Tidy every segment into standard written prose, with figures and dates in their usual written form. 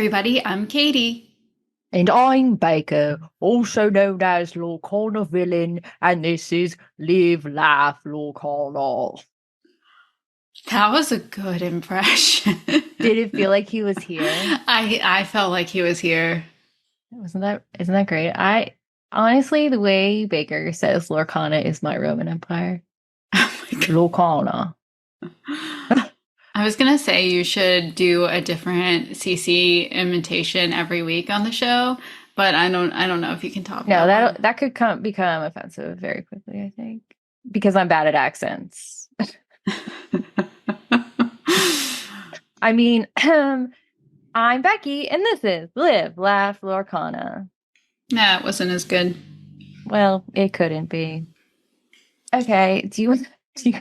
everybody, I'm Katie. And I'm Baker, also known as Lorcana Villain, and this is Live, Laugh, Lorcana. That was a good impression. Did it feel like he was here? I felt like he was here. Isn't that great? I honestly, the way Baker says Lorcana is my Roman Empire. Oh my God. Lorcana. I was gonna say you should do a different CC imitation every week on the show, but I don't know if you can top No, that one. that could become offensive very quickly, I think, because I'm bad at accents. I mean, I'm Becky, and this is Live, Laugh, Lorcana. Nah, it wasn't as good. Well, it couldn't be. Okay, do you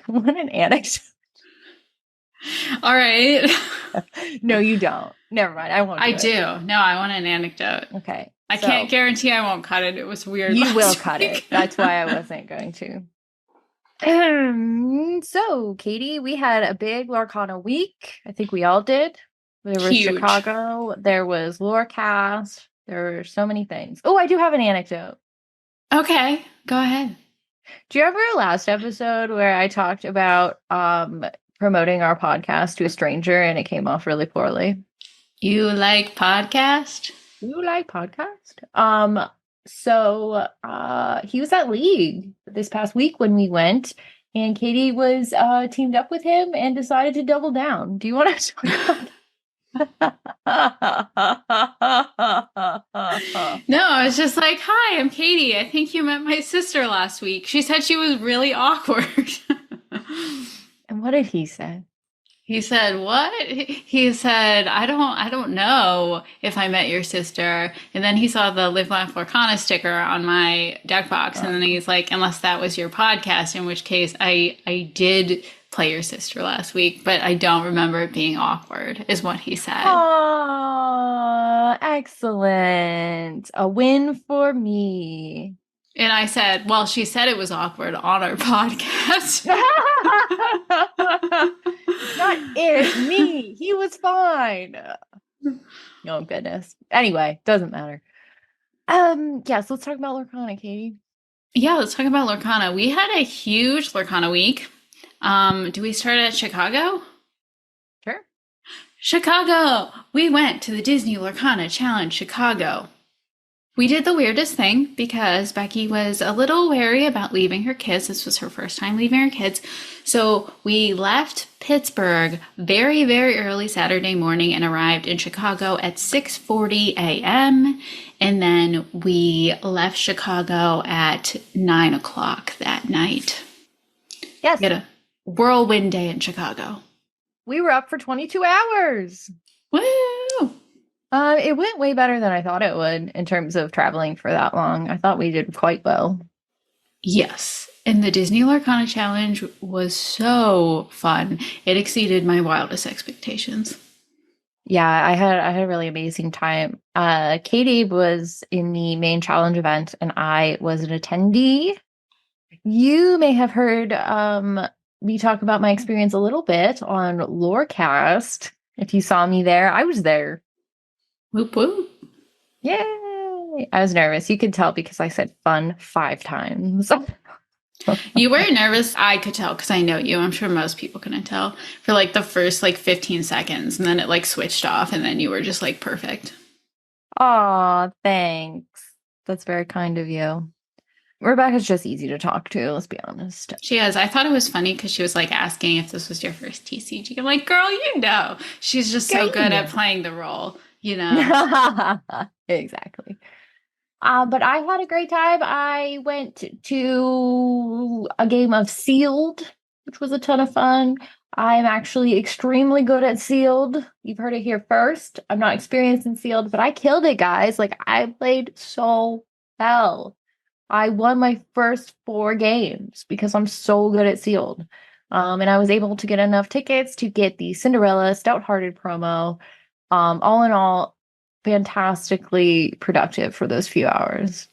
want an anecdote? All right. No, you don't. Never mind. I won't. I do. No, I want an anecdote. Okay. I can't guarantee I won't cut it. It was weird. You will last cut week. it. That's why I wasn't going to. So, Katie, we had a big Lorcana week. I think we all did. There was Huge. Chicago. There was Lorecast. There were so many things. Oh, I do have an anecdote. Okay, go ahead. Do you remember our last episode where I talked about promoting our podcast to a stranger and it came off really poorly? You like podcast? You like podcast? So he was at League this past week when we went, and Katie was teamed up with him and decided to double down. Do you want to talk about No, I was just like, hi, I'm Katie. I think you met my sister last week. She said she was really awkward. And what did he say? He said, what? He said, I don't know if I met your sister. And then he saw the Live Laugh Lorcana sticker on my deck box. And then he's like, unless that was your podcast, in which case I did play your sister last week, but I don't remember it being awkward, is what he said. Oh, excellent. A win for me. And I said, well, she said it was awkward on our podcast. Not it, me. He was fine. Oh, goodness. Anyway, doesn't matter. Yes, let's talk about Lorcana, Katie. Yeah, let's talk about Lorcana. We had a huge Lorcana week. Do we start at Chicago? Sure. Chicago! We went to the Disney Lorcana Challenge Chicago. We did the weirdest thing because Becky was a little wary about leaving her kids. This was her first time leaving her kids. So we left Pittsburgh very, very early Saturday morning and arrived in Chicago at 6:40 a.m. And then we left Chicago at 9 o'clock that night. Yes. We had a whirlwind day in Chicago. We were up for 22 hours. Woo! It went way better than I thought it would in terms of traveling for that long. I thought we did quite well. Yes. And the Disney Lorcana Challenge was so fun. It exceeded my wildest expectations. Yeah, I had a really amazing time. Katie was in the main challenge event and I was an attendee. You may have heard me talk about my experience a little bit on Lorecast. If you saw me there, I was there. Whoop whoop. Yay! I was nervous. You could tell because I said fun 5 times. You were nervous. I could tell because I know you. I'm sure most people couldn't tell for like the first like 15 seconds, and then it like switched off, and then you were just like perfect. Aw, thanks. That's very kind of you. Rebecca's just easy to talk to, let's be honest. She is. I thought it was funny because she was like asking if this was your first TCG. I'm like, girl, you know. She's just so good at playing the role, you know. Exactly. But I had a great time. I went to a game of Sealed, which was a ton of fun. I'm actually extremely good at Sealed. You've heard it here first. I'm not experienced in Sealed, but I killed it, guys. Like, I played so well. I won my first 4 games because I'm so good at Sealed. And I was able to get enough tickets to get the Cinderella Stout-Hearted promo. All in all, fantastically productive for those few hours.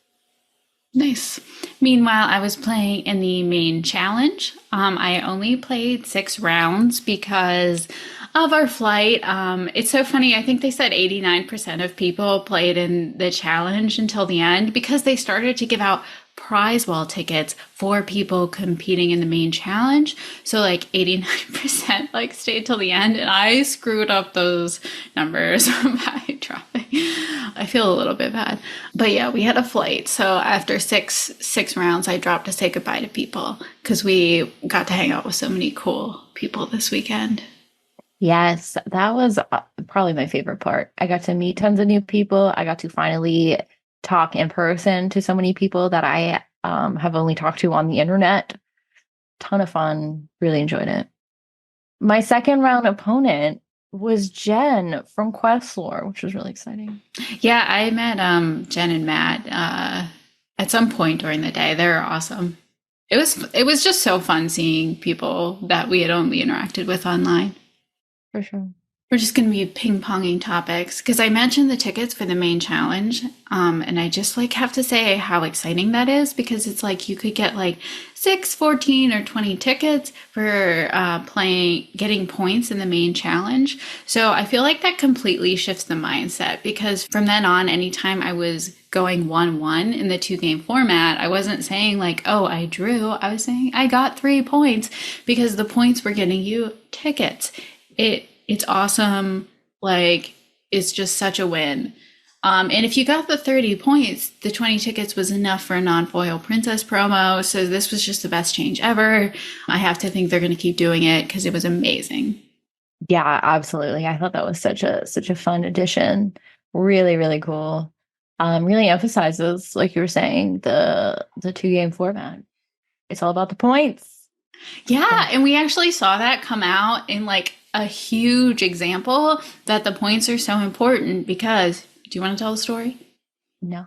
Nice. Meanwhile, I was playing in the main challenge. I only played 6 rounds because of our flight. It's so funny. I think they said 89% of people played in the challenge until the end because they started to give out prize wall tickets for people competing in the main challenge. So like 89% like stayed till the end, and I screwed up those numbers by dropping. I feel a little bit bad. But yeah, we had a flight. So after six rounds, I dropped to say goodbye to people because we got to hang out with so many cool people this weekend. Yes, that was probably my favorite part. I got to meet tons of new people. I got to finally talk in person to so many people that I have only talked to on the internet. Ton of fun. Really enjoyed it. My second round opponent was Jen from Questlore, which was really exciting. Yeah, I met Jen and Matt at some point during the day. They're awesome. It was just so fun seeing people that we had only interacted with online. For sure. We're just going to be ping ponging topics because I mentioned the tickets for the main challenge, and I just like have to say how exciting that is because it's like you could get like 6, 14, or 20 tickets for getting points in the main challenge. So I feel like that completely shifts the mindset because from then on, anytime I was going 1-1 in the 2-game format, I wasn't saying like, oh, I drew. I was saying I got 3 points because the points were getting you tickets. It's awesome. Like, it's just such a win. And if you got the 30 points, the 20 tickets was enough for a non-foil princess promo. So this was just the best change ever. I have to think they're going to keep doing it because it was amazing. Yeah, absolutely. I thought that was such a fun addition. Really, really cool. Really emphasizes, like you were saying, the 2-game format. It's all about the points. Yeah, and we actually saw that come out in like a huge example that the points are so important because do you want to tell the story? No,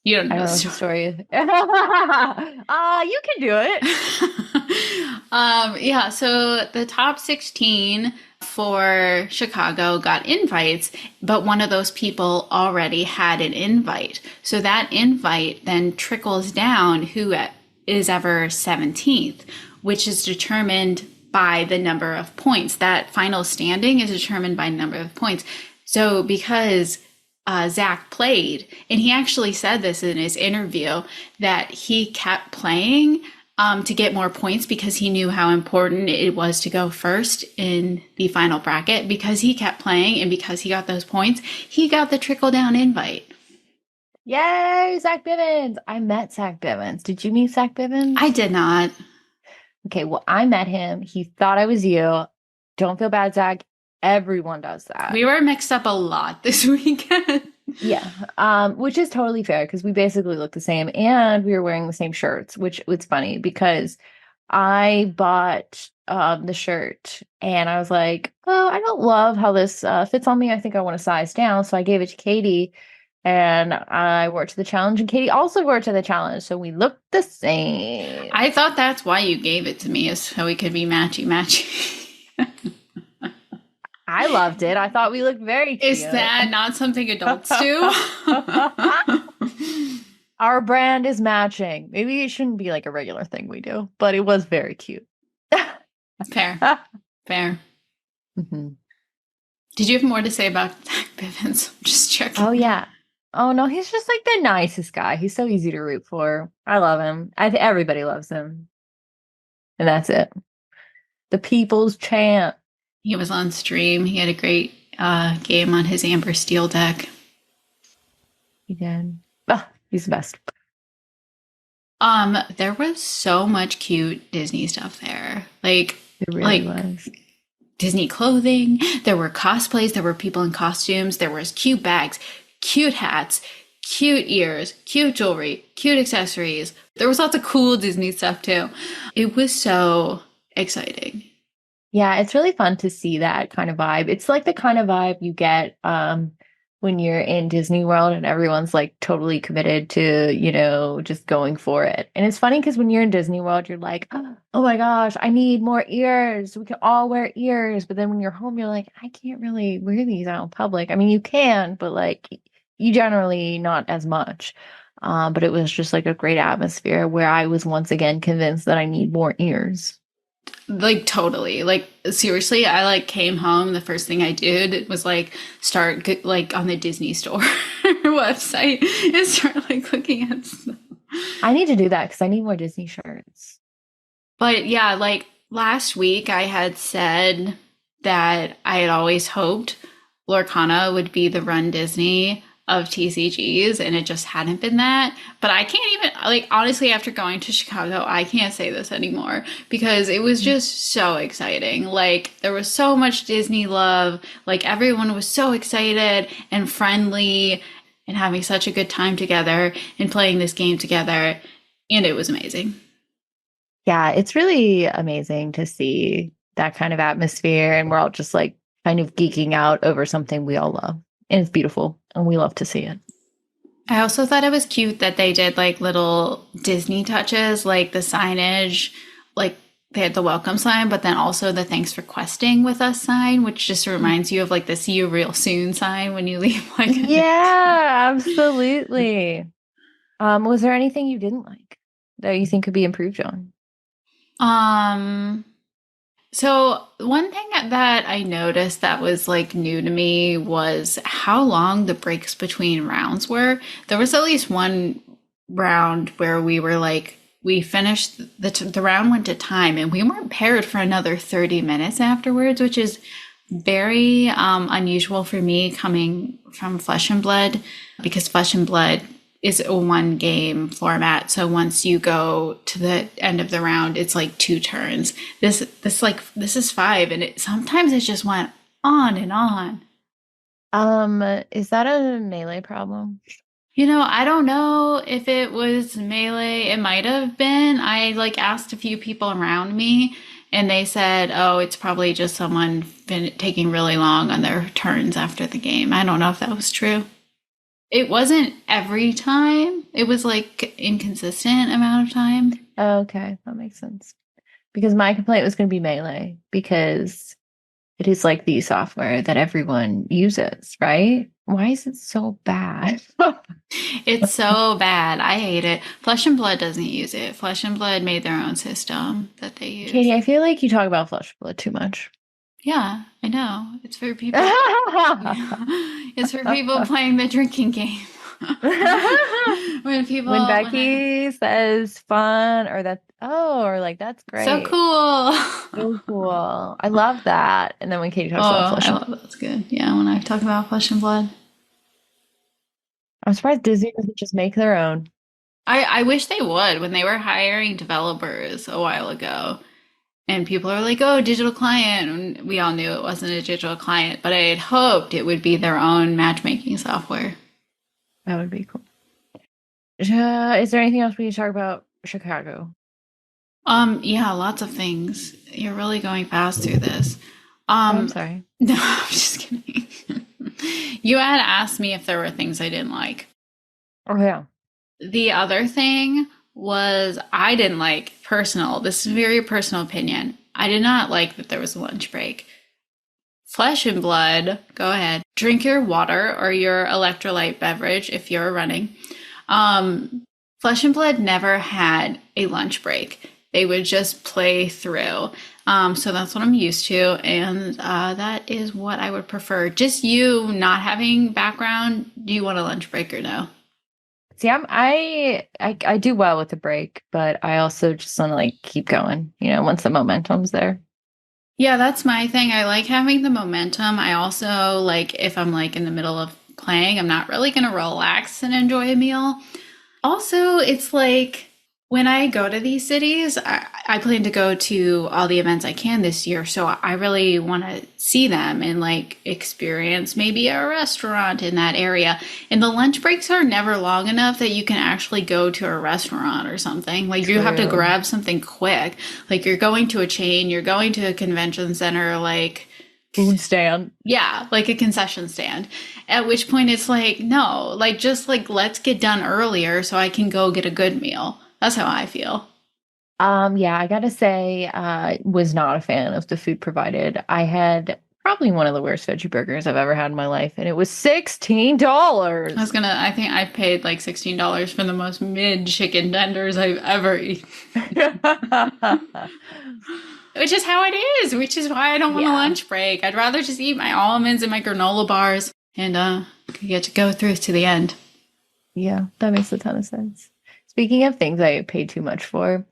You don't I know don't the know what the story. story is. You can do it. Yeah, so the top 16 for Chicago got invites, but one of those people already had an invite. So that invite then trickles down who is ever 17th, which is determined by the number of points. That final standing is determined by number of points. So because Zach played, and he actually said this in his interview that he kept playing to get more points because he knew how important it was to go first in the final bracket. Because he kept playing and because he got those points, he got the trickle down invite. Yay, Zach Bivens. I met Zach Bivens. Did you meet Zach Bivens? I did not. Okay, well, I met him. He thought I was you. Don't feel bad, Zach. Everyone does that. We were mixed up a lot this weekend. Yeah, which is totally fair because we basically look the same and we were wearing the same shirts, which it's funny because I bought the shirt and I was like, oh, I don't love how this fits on me. I think I want to size down. So I gave it to Katie and I wore it to the challenge and Katie also wore it to the challenge. So we looked the same. I thought that's why you gave it to me, is so we could be matchy matchy. I loved it. I thought we looked very cute. Is that not something adults do? Our brand is matching. Maybe it shouldn't be like a regular thing we do, but it was very cute. Fair. Fair. Mm-hmm. Did you have more to say about Zach Bivens? Just checking. Oh, yeah. Oh, no, he's just like the nicest guy. He's so easy to root for. I love him. Everybody loves him. And that's it. The people's champ. He was on stream. He had a great game on his Amber Steel deck. He did. Oh, he's the best. There was so much cute Disney stuff there. Like, It really was. Disney clothing. There were cosplays. There were people in costumes. There was cute bags, cute hats, cute ears, cute jewelry, cute accessories. There was lots of cool Disney stuff too. It was so exciting. Yeah, it's really fun to see that kind of vibe. It's like the kind of vibe you get when you're in Disney World and everyone's like totally committed to, just going for it. And it's funny because when you're in Disney World, you're like, oh my gosh, I need more ears. We can all wear ears. But then when you're home, you're like, I can't really wear these out in public. I mean, you can, but like you generally not as much. But it was just like a great atmosphere where I was once again convinced that I need more ears. Like totally. Like seriously, I like came home. The first thing I did was like start like on the Disney Store website and start like looking at stuff. I need to do that because I need more Disney shirts. But yeah, like last week I had said that I had always hoped Lorcana would be the Run Disney of TCGs, and it just hadn't been that. But I can't even, like, honestly, after going to Chicago, I can't say this anymore because it was just so exciting. Like, there was so much Disney love. Like, everyone was so excited and friendly and having such a good time together and playing this game together. And it was amazing. Yeah, it's really amazing to see that kind of atmosphere, and we're all just like kind of geeking out over something we all love. And it's beautiful, and we love to see it. I also thought it was cute that they did like little Disney touches, like the signage, like they had the welcome sign, but then also the thanks for questing with us sign, which just reminds you of like the see you real soon sign when you leave. Like, Yeah, absolutely. Was there anything you didn't like that you think could be improved on? um, so one thing that I noticed that was like new to me was how long the breaks between rounds were. There was at least one round where we were like, we finished the round went to time and we weren't paired for another 30 minutes afterwards, which is very unusual for me coming from Flesh and Blood because Flesh and Blood is a one game format. So once you go to the end of the round, it's like two turns. This is five, and sometimes it just went on and on. Is that a melee problem? You know, I don't know if it was melee. It might have been. I like asked a few people around me, and they said, "Oh, it's probably just someone been taking really long on their turns after the game." I don't know if that was true. It wasn't every time. It was like inconsistent amount of time. Okay, that makes sense. Because my complaint was going to be melee because it is like the software that everyone uses, right? Why is it so bad? It's so bad. I hate it. Flesh and Blood doesn't use it. Flesh and Blood made their own system that they use. Katie, I feel like you talk about Flesh and Blood too much. Yeah, I know. It's for people. It's for people playing the drinking game. When people When Becky says fun or that, oh, or like that's great. so cool. So cool. I love that. And then when Katie talks about Oh, Flesh I and love that's good. Yeah, when I talk about Flesh and Blood. I'm surprised Disney doesn't just make their own. I wish they would when they were hiring developers a while ago. And people are like, oh, digital client. And we all knew it wasn't a digital client, but I had hoped it would be their own matchmaking software. That would be cool. Is there anything else we need to talk about Chicago? Yeah, lots of things. You're really going fast through this. I'm sorry. No, I'm just kidding. You had asked me if there were things I didn't like. Oh yeah. The other thing was I didn't like personal. This is a very personal opinion. I did not like that there was a lunch break. Flesh and Blood, go ahead. Drink your water or your electrolyte beverage if you're running. Flesh and Blood never had a lunch break. They would just play through. So that's what I'm used to, and that is what I would prefer. Just you not having background. Do you want a lunch break or no? See, I do well with the break, but I also just want to like keep going, once the momentum's there. Yeah, that's my thing. I like having the momentum. I also like if I'm like in the middle of playing, I'm not really going to relax and enjoy a meal. Also, it's like when I go to these cities, I plan to go to all the events I can this year. So I really want to see them and like experience maybe a restaurant in that area. And the lunch breaks are never long enough that you can actually go to a restaurant or something. Like you have to True. grab something quick. Like you're going to a chain, you're going to a convention center, like Food stand. yeah, like a concession stand. At which point it's like, no, like just like let's get done earlier so I can go get a good meal. That's how I feel. Yeah, I gotta say, was not a fan of the food provided. I had probably one of the worst veggie burgers I've ever had in my life, and it was $16. I think I paid like $16 for the most mid chicken tenders I've ever eaten. Which is how it is, which is why I don't want a Yeah. lunch break. I'd rather just eat my almonds and my granola bars and get to go through to the end. Yeah, that makes a ton of sense. Speaking of things I paid too much for,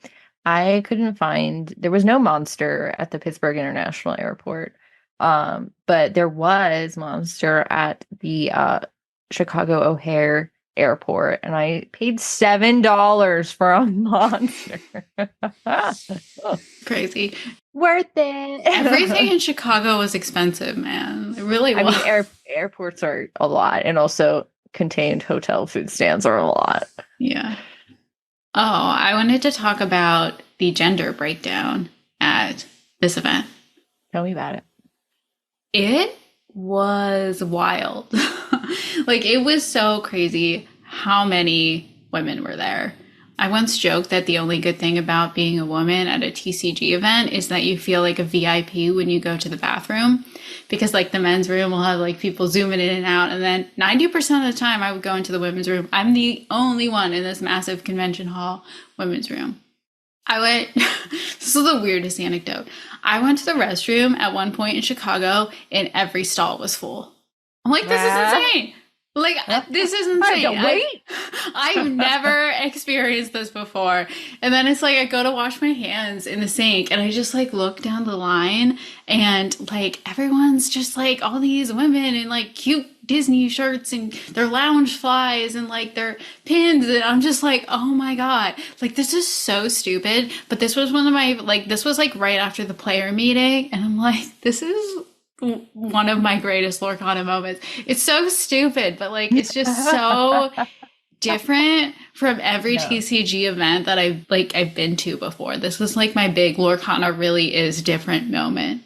I couldn't find there was no Monster at the Pittsburgh International Airport. But there was Monster at the Chicago O'Hare Airport, and I paid $7 for a Monster. Crazy. Worth it. Everything in Chicago was expensive, man. It really was. I mean, airports are a lot, and also contained hotel food stands are a lot. Yeah. Oh, I wanted to talk about the gender breakdown at this event. Tell me about it. It was wild. Like, it was so crazy how many women were there. I once joked that the only good thing about being a woman at a TCG event is that you feel like a VIP when you go to the bathroom, because like the men's room will have like people zooming in and out, and then 90% of the time I would go into the women's room. I'm the only one in this massive convention hall women's room. This is the weirdest anecdote. I went to the restroom at one point in Chicago and every stall was full. I'm like, this is insane. Like, this is insane. I've never experienced this before. And then it's like, I go to wash my hands in the sink and I just like look down the line and like everyone's just like all these women in like cute Disney shirts and their lounge flies and like their pins. And I'm just like, oh my God, like this is so stupid. But this was one of my, like, this was like right after the player meeting. And I'm like, this is one of my greatest Lorcana moments. It's so stupid, but like it's just so different from every TCG event that I've been to before. This was like my big Lorcana really is different moment.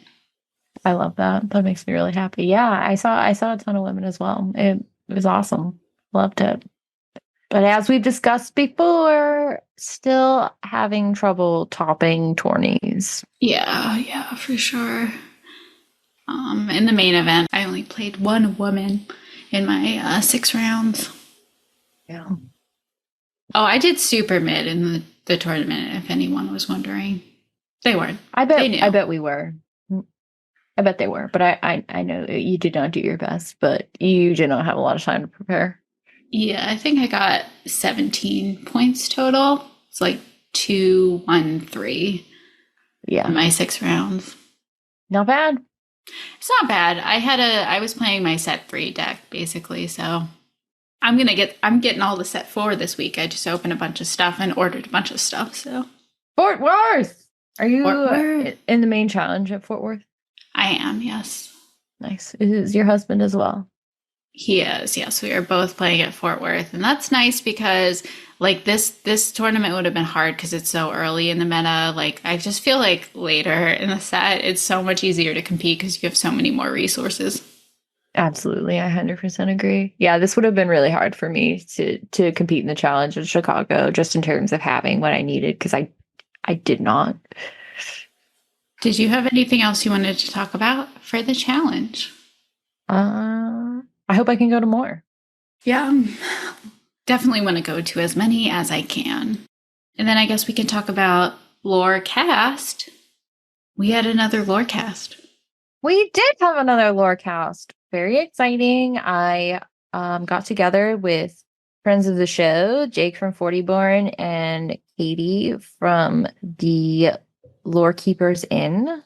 I love that. That makes me really happy. Yeah, I saw a ton of women as well. It was awesome. Loved it. But as we've discussed before, still having trouble topping tourneys. Yeah, for sure. In the main event, I only played one woman in my 6 rounds. Yeah. Oh, I did super mid in the tournament, if anyone was wondering. They weren't. I bet we were. I bet they were, but I know you did not do your best, but you did not have a lot of time to prepare. Yeah, I think I got 17 points total. It's like 2, 1, 3. Yeah. In my 6 rounds. Not bad. It's not bad. I was playing my set 3 deck basically, so I'm getting all the set 4 this week. I just opened a bunch of stuff and ordered a bunch of stuff, so. Fort Worth! Are you in the main challenge at Fort Worth? I am, yes. Nice. Is your husband as well? He is, yes. We are both playing at Fort Worth. And that's nice because like this tournament would have been hard because it's so early in the meta. Like I just feel like later in the set, it's so much easier to compete because you have so many more resources. Absolutely. I 100% agree. Yeah, this would have been really hard for me to compete in the challenge in Chicago, just in terms of having what I needed, because I did not. Did you have anything else you wanted to talk about for the challenge? I hope I can go to more. Yeah, definitely want to go to as many as I can. And then I guess we can talk about Lorecast. We had another Lorecast. We did have another Lorecast. Very exciting. I got together with friends of the show, Jake from 40 Born and Katie from the Lore Keepers Inn.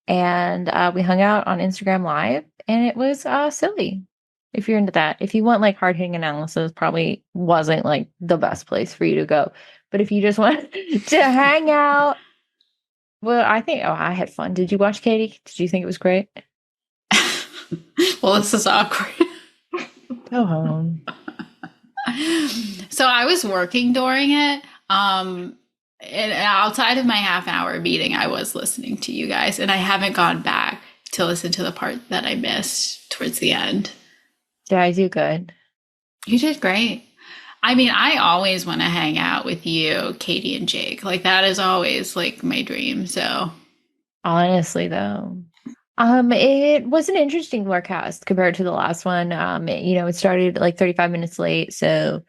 And we hung out on Instagram Live, and it was silly. If you're into that. If you want like hard-hitting analysis, probably wasn't like the best place for you to go. But if you just want to hang out, well, I had fun. Did you watch, Katie? Did you think it was great? Well, this is awkward. Go home. So I was working during it. And outside of my half-hour meeting, I was listening to you guys, and I haven't gone back to listen to the part that I missed towards the end. Did I do good? You did great. I mean, I always want to hang out with you, Katie and Jake. Like that is always like my dream. So honestly, though, it was an interesting Lorecast compared to the last one. It started like 35 minutes late, so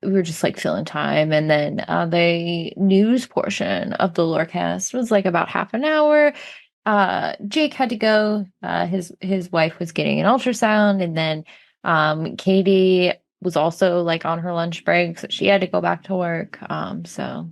we were just like filling time. And then the news portion of the Lorecast was like about half an hour. Jake had to go. His wife was getting an ultrasound, and then Katie was also like on her lunch break, so she had to go back to work. So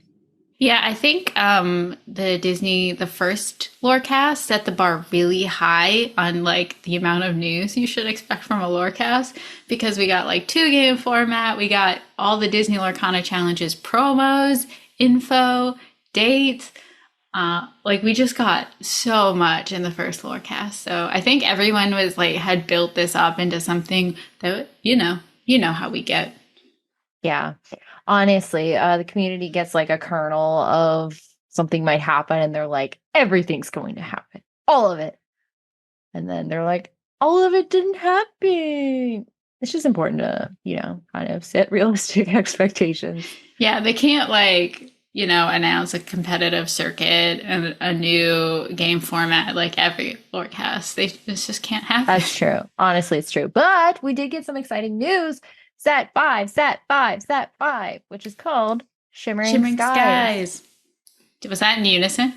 Yeah, I think the first Lorecast set the bar really high on like the amount of news you should expect from a Lorecast because we got like 2 game format, we got all the Disney Lorcana challenges, promos, info, dates. Like we just got so much in the first Lorecast. So I think everyone was like had built this up into something that you know how we get. yeah, honestly, the community gets like a kernel of something might happen, and they're like, everything's going to happen, all of it. And then they're like, all of it didn't happen. It's just important to, kind of set realistic expectations. Yeah, they can't like, announce a competitive circuit and a new game format like every forecast. This just can't happen. That's true. Honestly, it's true. But we did get some exciting news. Set 5, which is called Shimmering Shimmering Skies. skies. Was that in unison?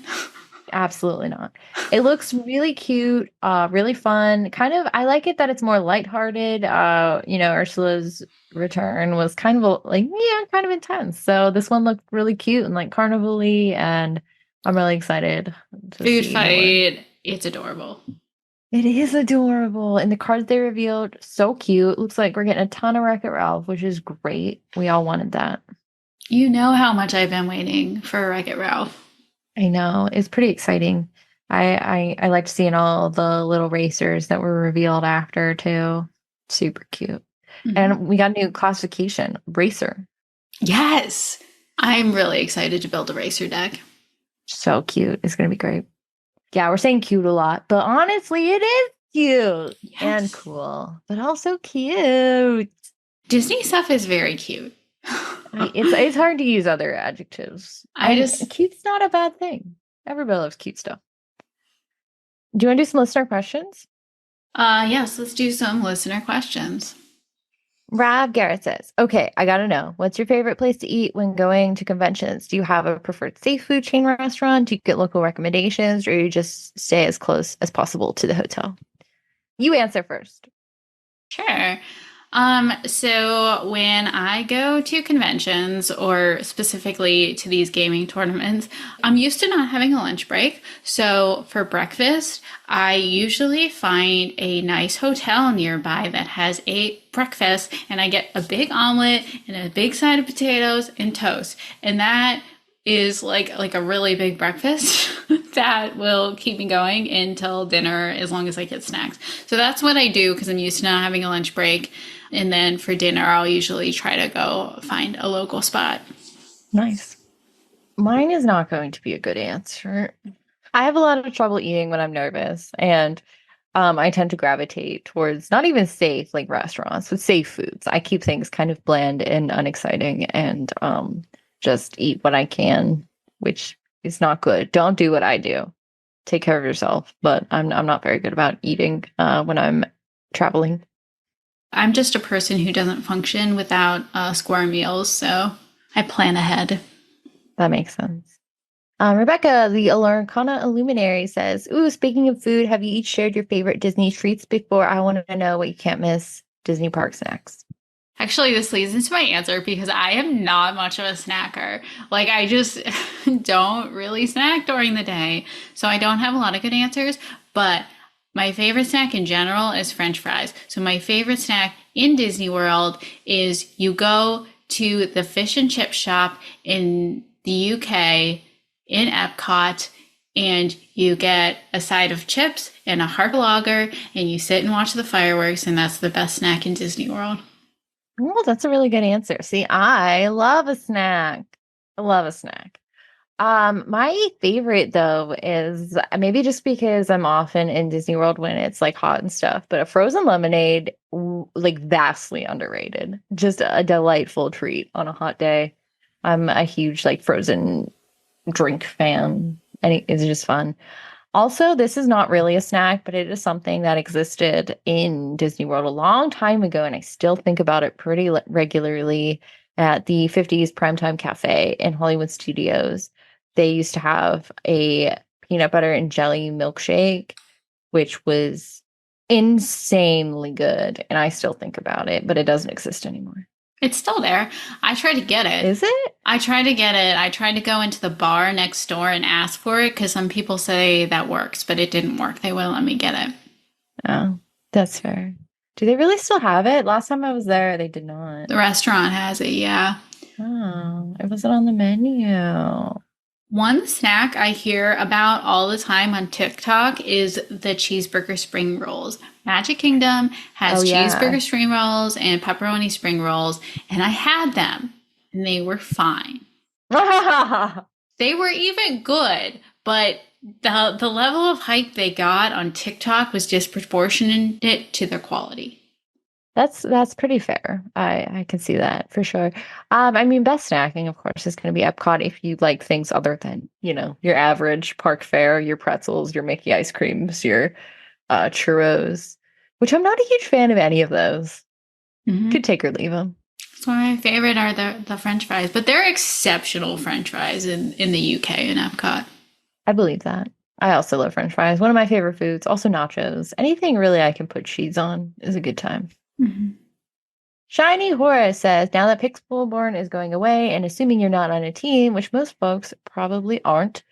Absolutely not. It looks really cute, really fun. Kind of, I like it that it's more lighthearted. Ursula's return was kind of kind of intense. So this one looked really cute and like carnival-y, and I'm really excited to Food see fight. more. It's adorable. It is adorable. And the cards they revealed, so cute. Looks like we're getting a ton of Wreck-It Ralph, which is great. We all wanted that. You know how much I've been waiting for Wreck-It Ralph. I know. It's pretty exciting. I liked seeing all the little racers that were revealed after too. Super cute. Mm-hmm. And we got a new classification, racer. Yes. I'm really excited to build a racer deck. So cute. It's gonna be great. Yeah, we're saying cute a lot, but honestly, it is cute and cool, but also cute. Disney stuff is very cute. It's hard to use other adjectives. Cute's not a bad thing. Everybody loves cute stuff. Do you want to do some listener questions? Yes, let's do some listener questions. Rob Garrett says, okay, I gotta know, what's your favorite place to eat when going to conventions? Do you have a preferred safe food chain restaurant? Do you get local recommendations, or you just stay as close as possible to the hotel? You answer first. Sure. So when I go to conventions or specifically to these gaming tournaments, I'm used to not having a lunch break. So for breakfast, I usually find a nice hotel nearby that has a breakfast, and I get a big omelet and a big side of potatoes and toast. And that is like a really big breakfast that will keep me going until dinner as long as I get snacks. So that's what I do because I'm used to not having a lunch break. And then for dinner, I'll usually try to go find a local spot. Nice. Mine is not going to be a good answer. I have a lot of trouble eating when I'm nervous, and I tend to gravitate towards not even safe like restaurants, but safe foods. I keep things kind of bland and unexciting, and just eat what I can, which is not good. Don't do what I do. Take care of yourself. But I'm not very good about eating when I'm traveling. I'm just a person who doesn't function without square meals, so I plan ahead. That makes sense. Rebecca, the Laurencana Illuminary says, ooh, speaking of food, have you each shared your favorite Disney treats before? I want to know what you can't miss Disney park snacks. Actually, this leads into my answer because I am not much of a snacker. Like, I just don't really snack during the day, so I don't have a lot of good answers, but my favorite snack in general is French fries. So my favorite snack in Disney World is you go to the fish and chip shop in the UK in Epcot, and you get a side of chips and a hard lager, and you sit and watch the fireworks, and that's the best snack in Disney World. Oh, that's a really good answer. See, I love a snack. I love a snack. My favorite though is maybe just because I'm often in Disney World when it's like hot and stuff, but a frozen lemonade, like vastly underrated. Just a delightful treat on a hot day. I'm a huge like frozen drink fan, and it's just fun. Also, this is not really a snack, but it is something that existed in Disney World a long time ago, and I still think about it pretty regularly. at the 50s Primetime Cafe in Hollywood Studios. They used to have a peanut butter and jelly milkshake, which was insanely good. And I still think about it, but it doesn't exist anymore. It's still there. I tried to get it. Is it? I tried to get it. I tried to go into the bar next door and ask for it because some people say that works, but it didn't work. They wouldn't let me get it. Oh, that's fair. Do they really still have it? Last time I was there, they did not. The restaurant has it, yeah. Oh, it wasn't on the menu. One snack I hear about all the time on TikTok is the cheeseburger spring rolls. Magic Kingdom has cheeseburger spring rolls and pepperoni spring rolls, and I had them, and they were fine. They were even good, but the level of hype they got on TikTok was disproportionate to their quality. That's pretty fair. I can see that for sure. I mean, best snacking, of course, is going to be Epcot if you like things other than, your average park fare, your pretzels, your Mickey ice creams, your churros, which I'm not a huge fan of any of those. Mm-hmm. Could take or leave them. So my favorite are the French fries, but they're exceptional French fries in the UK in Epcot. I believe that. I also love French fries. One of my favorite foods. Also nachos. Anything really I can put cheese on is a good time. Mm-hmm. Shiny Horace says, now that Pixelborn is going away, and assuming you're not on a team, which most folks probably aren't,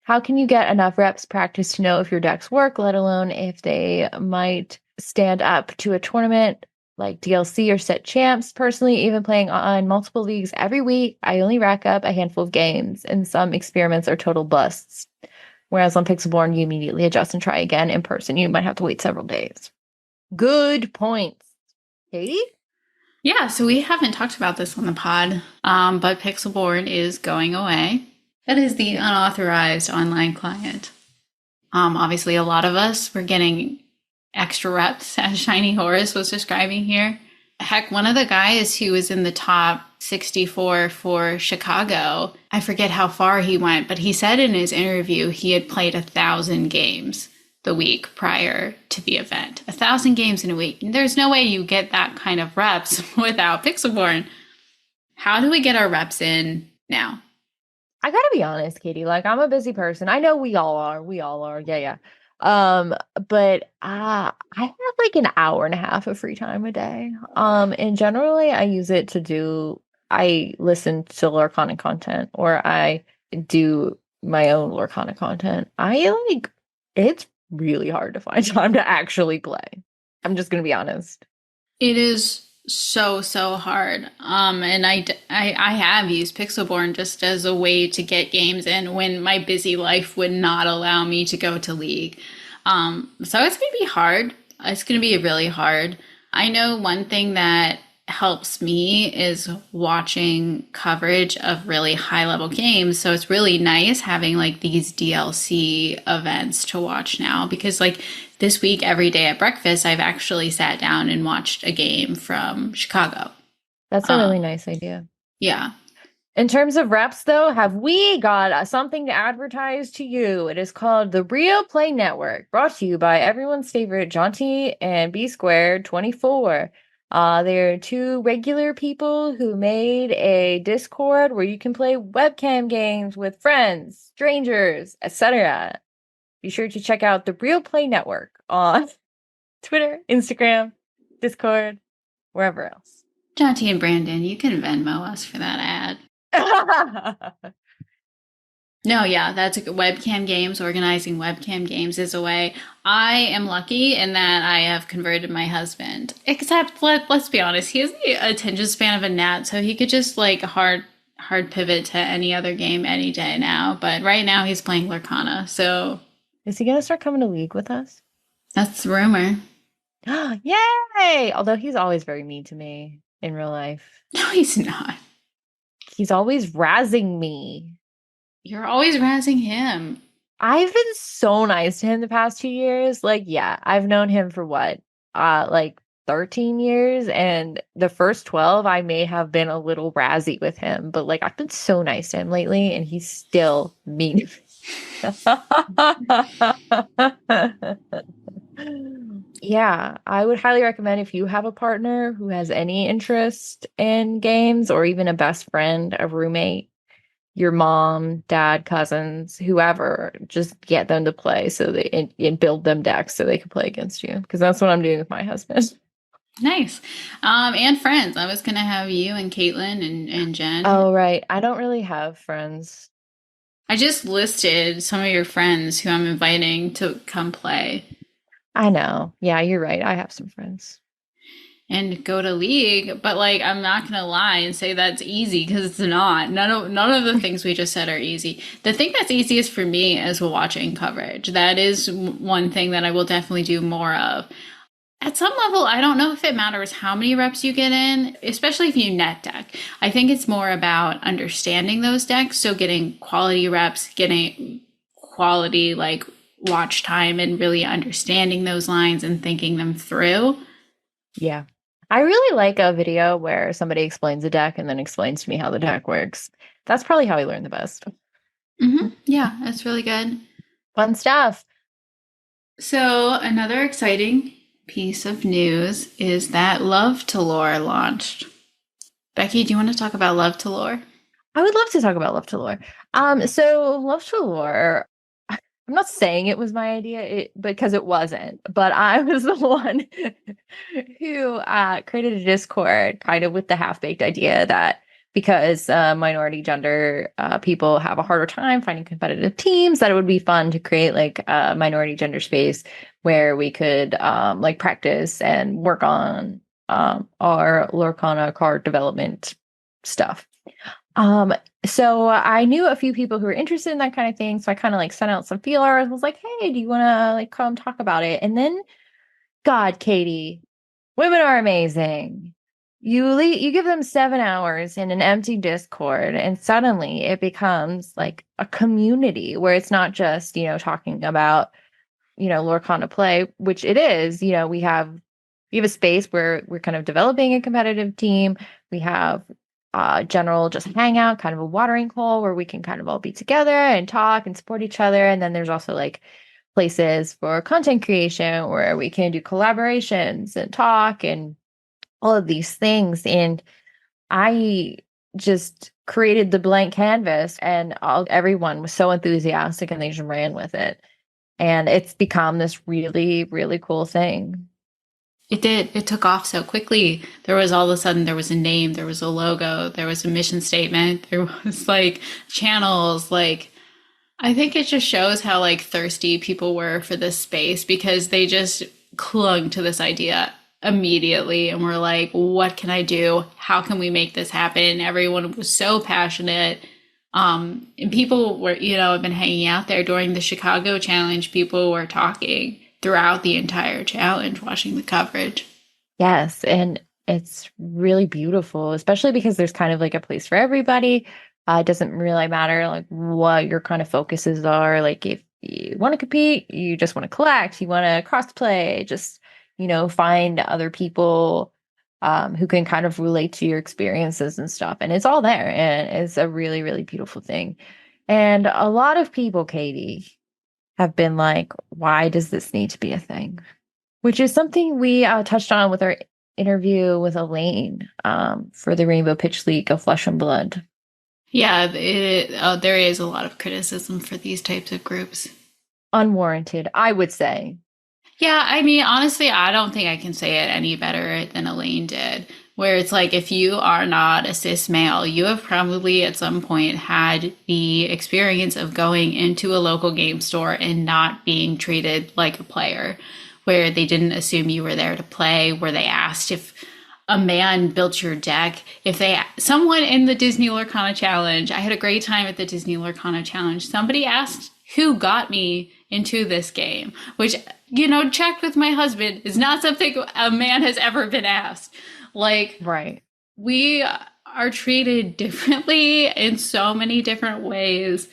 how can you get enough reps practice to know if your decks work, let alone if they might stand up to a tournament like DLC or set champs? Personally, even playing on multiple leagues every week, I only rack up a handful of games, and some experiments are total busts. Whereas on Pixelborn, you immediately adjust and try again. In person, you might have to wait several days. Good points. Katie? Yeah, so we haven't talked about this on the pod, but Pixelborn is going away. That is the unauthorized online client. Obviously, a lot of us were getting extra reps, as Shiny Horace was describing here. Heck, one of the guys who was in the top 64 for Chicago, I forget how far he went, but he said in his interview he had played 1,000 games the week prior to the event. 1,000 games in a week. There's no way you get that kind of reps without Pixelborn. How do we get our reps in now? I gotta be honest, Katie. Like, I'm a busy person. I know we all are. Yeah. But I have like an hour and a half of free time a day. And generally I use it to I listen to Lorcana content, or I do my own Lorcana content. It's really hard to find time to actually play. I'm just gonna be honest. It is so hard. And I have used Pixelborn just as a way to get games in when my busy life would not allow me to go to League. So it's going to be hard. It's going to be really hard. I know one thing that helps me is watching coverage of really high level games. So it's really nice having like these DLC events to watch now, because like this week, every day at breakfast, I've actually sat down and watched a game from Chicago. That's a really nice idea. Yeah. In terms of reps, though, have we got something to advertise to you? It is called the Real Play Network, brought to you by everyone's favorite Jaunty and B Squared 24. They're two regular people who made a Discord where you can play webcam games with friends, strangers, etc. Be sure to check out the Real Play Network on Twitter, Instagram, Discord, wherever else. Jaunty and Brandon, you can Venmo us for that ad. No, yeah, that's a good webcam games. Organizing webcam games is a way. I am lucky in that I have converted my husband. Except, let's be honest, he has the attention span of a gnat, so he could just like hard pivot to any other game any day now. But right now he's playing Lorcana, so... Is he going to start coming to League with us? That's the rumor. Yay! Although he's always very mean to me in real life. No, he's not. He's always razzing me. You're always razzing him. I've been so nice to him the past 2 years. Like, yeah, I've known him for what? Like 13 years. And the first 12, I may have been a little razzy with him. But like, I've been so nice to him lately, and he's still mean. Yeah, I would highly recommend if you have a partner who has any interest in games or even a best friend, a roommate, your mom, dad, cousins, whoever, just get them to play so they and build them decks so they can play against you. Because that's what I'm doing with my husband. Nice. And friends. I was gonna have you and Caitlin and Jen. Oh, right. I don't really have friends. I just listed some of your friends who I'm inviting to come play I know. Yeah, you're right. I have some friends. and go to league, but like I'm not gonna lie and say that's easy because it's not. None of the things we just said are easy. The thing that's easiest for me is watching coverage. That is one thing that I will definitely do more of. At some level, I don't know if it matters how many reps you get in, especially if you net deck. I think it's more about understanding those decks, so getting quality reps, getting quality like watch time, and really understanding those lines and thinking them through. Yeah. I really like a video where somebody explains a deck and then explains to me how the deck works. That's probably how I learn the best. Yeah, that's really good. Fun stuff. So, another exciting piece of news is that Love to Lore launched. Becky, do you want to talk about Love to Lore? I would love to talk about Love to Lore. So Love to Lore, I'm not saying it was my idea because it wasn't, but I was the one who created a Discord kind of with the half-baked idea that because minority gender people have a harder time finding competitive teams, that it would be fun to create like a minority gender space where we could like practice and work on our Lorcana card development stuff. Um, so I knew a few people who were interested in that kind of thing. So I kind of like sent out some feelers, was like, hey, do you want to like come talk about it? And then, God, Katie, women are amazing. You give them 7 hours in an empty Discord, and suddenly it becomes like a community where it's not just, talking about, Lorcana play, which it is. We have a space where we're kind of developing a competitive team. We have general just hangout, kind of a watering hole where we can kind of all be together and talk and support each other. And then there's also like places for content creation where we can do collaborations and talk and all of these things. And I just created the blank canvas and everyone was so enthusiastic and they just ran with it. And it's become this really, really cool thing. It did. It took off so quickly. There was all of a sudden, there was a name, there was a logo, there was a mission statement, there was like channels. Like, I think it just shows how like thirsty people were for this space because they just clung to this idea immediately and were like, what can I do? How can we make this happen? Everyone was so passionate. And people were, have been hanging out there during the Chicago challenge. People were talking throughout the entire challenge, watching the coverage. Yes, and it's really beautiful, especially because there's kind of like a place for everybody. It doesn't really matter like what your kind of focuses are. Like if you want to compete, you just want to collect, you want to crossplay, just find other people who can kind of relate to your experiences and stuff. And it's all there, and it's a really, really beautiful thing. And a lot of people, Katie, have been like, "Why does this need to be a thing?" Which is something we touched on with our interview with Elaine for the Rainbow Pitch League of Flesh and Blood. Yeah, there is a lot of criticism for these types of groups. Unwarranted, I would say. Yeah, I mean, honestly, I don't think I can say it any better than Elaine did. Where it's like, if you are not a cis male, you have probably at some point had the experience of going into a local game store and not being treated like a player, where they didn't assume you were there to play, where they asked if a man built your deck. Someone in the Disney Lorcana challenge, I had a great time at the Disney Lorcana challenge. Somebody asked who got me into this game, which, checked with my husband, is not something a man has ever been asked. Like, Right. we are treated differently in so many different ways.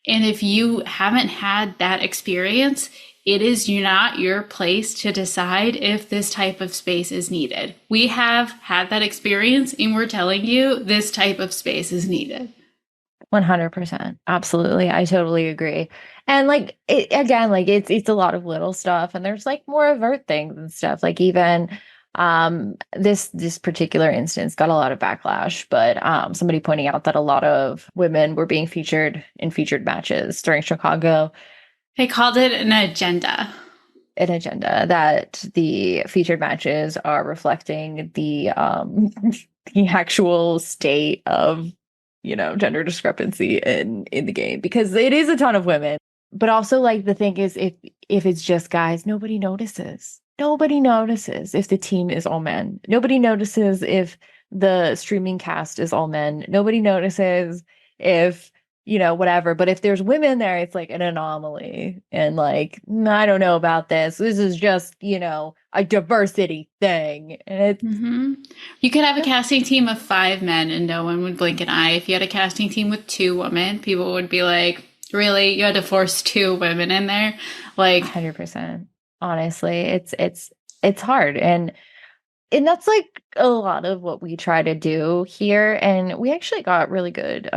And if you haven't had that experience, it is not your place to decide if this type of space is needed. We have had that experience and we're telling you this type of space is needed. 100%. Absolutely. I totally agree. And like again, like it's a lot of little stuff and there's like more overt things and stuff. Like even this particular instance got a lot of backlash, but somebody pointing out that a lot of women were being featured in featured matches during Chicago. They called it an agenda. An agenda that the featured matches are reflecting the the actual state of gender discrepancy in the game because it is a ton of women. But also like the thing is if it's just guys, nobody notices. Nobody notices if the team is all men. Nobody notices if the streaming cast is all men. Nobody notices if whatever. But if there's women there, it's like an anomaly. And like, I don't know about this. This is just, a diversity thing. And it's You could have a casting team of 5 men and no one would blink an eye. If you had a casting team with 2 women, people would be like, really? You had to force 2 women in there? Like 100%. Honestly, it's hard. And that's like a lot of what we try to do here. And we actually got really good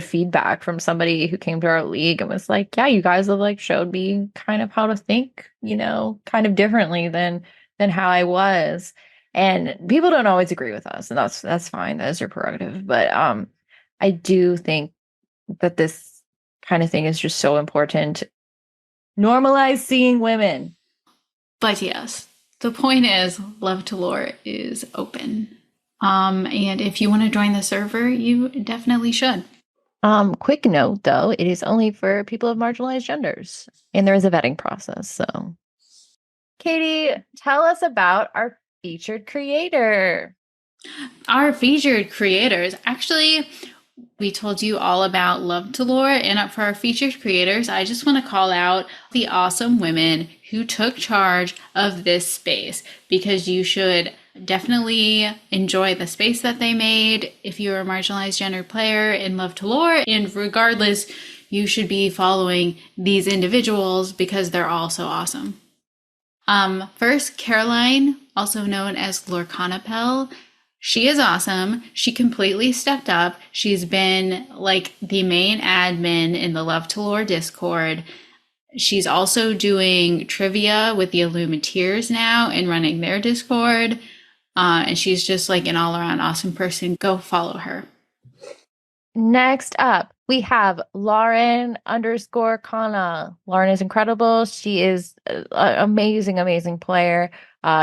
feedback from somebody who came to our league and was like, yeah, you guys have like showed me kind of how to think, kind of differently than how I was. And people don't always agree with us, and that's fine. That is your prerogative. But I do think that this kind of thing is just so important. Normalize seeing women. But yes, the point is Love to Lore is open. And if you want to join the server, you definitely should. Quick note though, it is only for people of marginalized genders, and there is a vetting process. So, Katie, tell us about our featured creator. Our featured creators, actually, we told you all about Love to Lore, and for our featured creators, I just want to call out the awesome women who took charge of this space because you should definitely enjoy the space that they made if you're a marginalized gender player in Love to Lore. And regardless, you should be following these individuals because they're all so awesome. First, Caroline, also known as Lorcanna. She is awesome. She completely stepped up. She's been like the main admin in the Love to Lore Discord. She's also doing trivia with the IllumineerCass now and running their Discord. And she's just like an all around awesome person. Go follow her. Next up, we have Lauren_Kana. Lauren is incredible. She is an amazing, amazing player.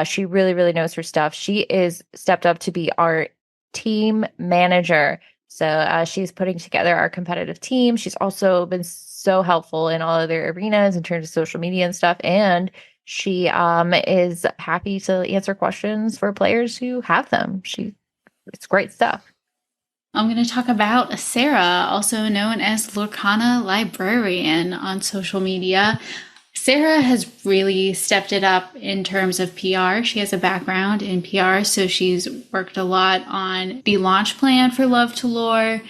She really, really knows her stuff. She is stepped up to be our team manager. So she's putting together our competitive team. She's also been so helpful in all other arenas in terms of social media and stuff. And she is happy to answer questions for players who have them. It's great stuff. I'm going to talk about Sarah, also known as lorcanalibrarian on social media. Sarah has really stepped it up in terms of PR. She has a background in PR, so she's worked a lot on the launch plan for Love to Lore.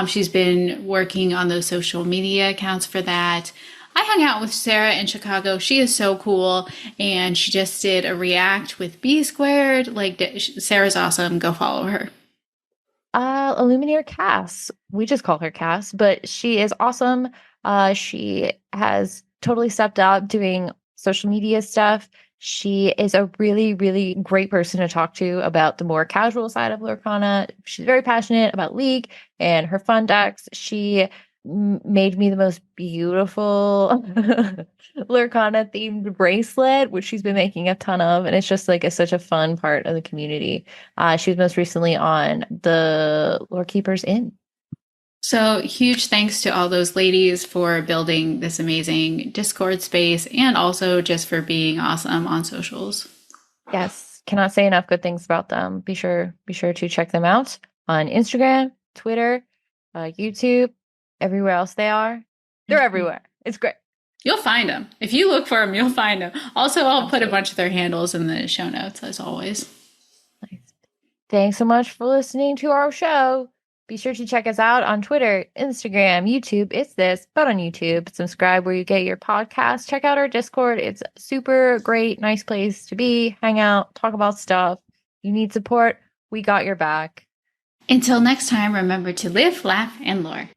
She's been working on those social media accounts for that. I hung out with Sarah in Chicago. She is so cool, and she just did a react with B Squared. Like, Sarah's awesome. Go follow her. IllumineerCass. We just call her Cass, but she is awesome. She has totally stepped up doing social media stuff. She is a really, really great person to talk to about the more casual side of Lorcana. She's very passionate about League and her fun decks. She made me the most beautiful Lorcana themed bracelet, which she's been making a ton of, and it's just like such a fun part of the community. She was most recently on the Lore Keepers Inn. So huge thanks to all those ladies for building this amazing Discord space and also just for being awesome on socials. Yes, cannot say enough good things about them. Be sure to check them out on Instagram, Twitter, YouTube, everywhere else they are. They're everywhere. It's great. You'll find them. If you look for them, you'll find them. Also, I'll put a bunch of their handles in the show notes as always. Nice. Thanks so much for listening to our show. Be sure to check us out on Twitter, Instagram, YouTube. It's this, but on YouTube. Subscribe where you get your podcast. Check out our Discord. It's a super great, nice place to be, hang out, talk about stuff. You need support, we got your back. Until next time, remember to live, laugh, and lore.